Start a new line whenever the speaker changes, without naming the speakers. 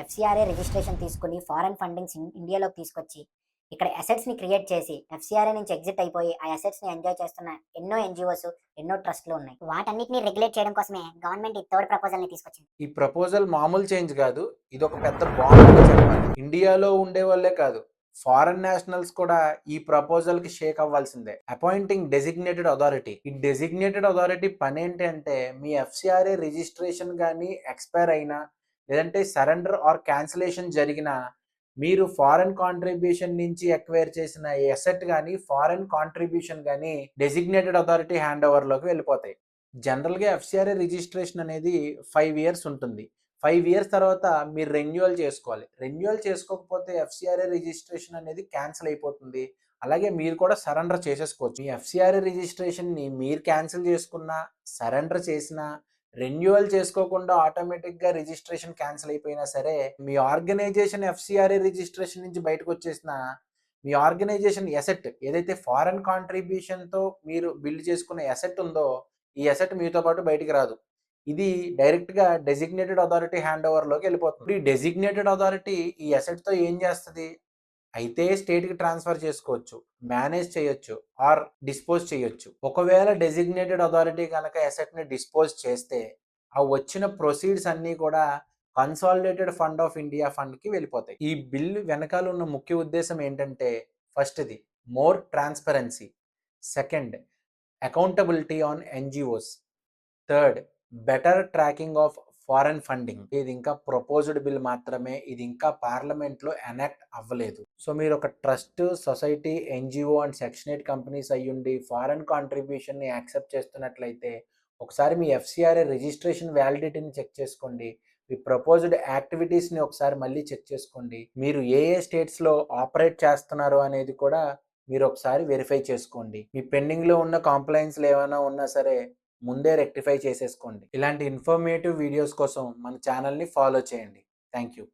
FCRA registration తీసుకొని foreign fundings ఇండియాలోకి తీసుకొచ్చి, ఇక్కడ అసెట్స్‌ని క్రియేట్ చేసి, ఎఫ్‌సిఆర్‌ఏ నుంచి ఎగ్జిట్ అయిపోయి, ఆ అసెట్స్‌ని ఎంజాయ్ చేస్తున్న ఎన్నో ఎన్‌జీఓస్, ఎన్నో ట్రస్ట్‌లు ఉన్నాయి. వాటన్నిటిని రెగ్యులేట్ చేయడం కోసమే గవర్నమెంట్ ఈ థర్డ్ ప్రపోజల్‌ని తీసుకొచ్చింది.
ఈ ప్రపోజల్ మామూలు చేంజ్ కాదు. ఇదొక పెద్ద బాంబ్ అని చెప్పాలి. ఇండియాలో ఉండేవాళ్ళే కాదు, ఫారెన్ నేషనల్స్ కూడా ఈ ప్రపోజల్ కి షేక్ అవ్వాల్సిందే. Appointing designated authority. ఈ డెసిగ్నేటెడ్ అథారిటీ పని ఏంటి అంటే, మీ ఎఫ్సిఆర్ఏ రిజిస్ట్రేషన్ కానీ ఎక్స్పైర్ అయినా, లేదంటే సరెండర్ ఆర్ క్యాన్సిలేషన్ జరిగినా, మీరు ఫారెన్ కాంట్రిబ్యూషన్ నుంచి ఎక్వైర్ చేసిన ఎసెట్ కానీ, ఫారెన్ కాంట్రిబ్యూషన్ కానీ డెసిగ్నేటెడ్ అథారిటీ హ్యాండ్ ఓవర్ లోకి వెళ్ళిపోతాయి. జనరల్గా ఎఫ్సిఆర్ఏ రిజిస్ట్రేషన్ అనేది 5 ఇయర్స్ ఉంటుంది. 5 ఇయర్స్ తర్వాత మీరు రెన్యువల్ చేసుకోవాలి. రెన్యువల్ చేసుకోకపోతే ఎఫ్సిఆర్ఏ రిజిస్ట్రేషన్ అనేది క్యాన్సిల్ అయిపోతుంది. అలాగే మీరు కూడా సరెండర్ చేసేసుకోవచ్చు. మీ ఎఫ్సిఆర్ఏ రిజిస్ట్రేషన్ని మీరు క్యాన్సిల్ చేసుకున్నా, సరెండర్ చేసినా, రెన్యువల్ చేసుకోకుండా ఆటోమేటిక్గా రిజిస్ట్రేషన్ క్యాన్సిల్ అయిపోయినా సరే, మీ ఆర్గనైజేషన్ ఎఫ్సిఆర్ఏ రిజిస్ట్రేషన్ నుంచి బయటకు వచ్చేసిన మీ ఆర్గనైజేషన్ ఎసెట్ ఏదైతే ఫారెన్ కాంట్రిబ్యూషన్తో మీరు బిల్డ్ చేసుకున్న ఎసెట్ ఉందో, ఈ అసెట్ మీతో పాటు బయటికి రాదు. ఇది డైరెక్ట్‌గా డెసిగ్నేటెడ్ అథారిటీ హ్యాండ్ ఓవర్‌లోకి వెళ్ళిపోతుంది. ఈ డెసిగ్నేటెడ్ అథారిటీ ఈ అసెట్‌తో ఏం చేస్తది? అయితే స్టేట్‌కి ట్రాన్స్‌ఫర్ చేసుకోవచ్చు, మేనేజ్ చేయొచ్చు ఆర్ డిస్పోజ్ చేయొచ్చు. ఒకవేళ డెసిగ్నేటెడ్ అథారిటీ గనక అసెట్‌ని డిస్పోజ్ చేస్తే, ఆ వచ్చిన ప్రొసీడ్స్ అన్నీ కూడా కన్సాలిడేటెడ్ ఫండ్ ఆఫ్ ఇండియా ఫండ్‌కి వెళ్ళిపోతాయి. ఈ బిల్ వెనకాల ఉన్న ముఖ్య ఉద్దేశం ఏంటంటే, ఫస్ట్‌ది more transparency. Second, accountability on NGOs. Third, better tracking of foreign funding. ఇది ఇంకా ప్రపోజ్డ్ బిల్ మాత్రమే. ఇది ఇంకా పార్లమెంట్లో ఎనాక్ట్ అవ్వలేదు. సో మీరు ఒక trust, society, NGO and section 8 companies అయ్యుండి ఫారెన్ కాంట్రిబ్యూషన్ని యాక్సెప్ట్ చేస్తున్నట్లయితే, ఒకసారి మీ ఎఫ్సిఆర్ఏ రిజిస్ట్రేషన్ వ్యాలిడిటీని చెక్ చేసుకోండి. మీ ప్రపోజ్డ్ యాక్టివిటీస్ని ఒకసారి మళ్ళీ చెక్ చేసుకోండి. మీరు ఏ ఏ స్టేట్స్లో ఆపరేట్ చేస్తున్నారు అనేది కూడా మీరు ఒకసారి వెరిఫై చేసుకోండి. మీ పెండింగ్లో ఉన్న కాంప్లైన్స్లు ఏమైనా ఉన్నా సరే ముందే రెక్టిఫై చేసేసుకోండి. ఇలాంటి ఇన్ఫర్మేటివ్ వీడియోస్ కోసం మన ఛానల్ని ఫాలో చేయండి. Thank you.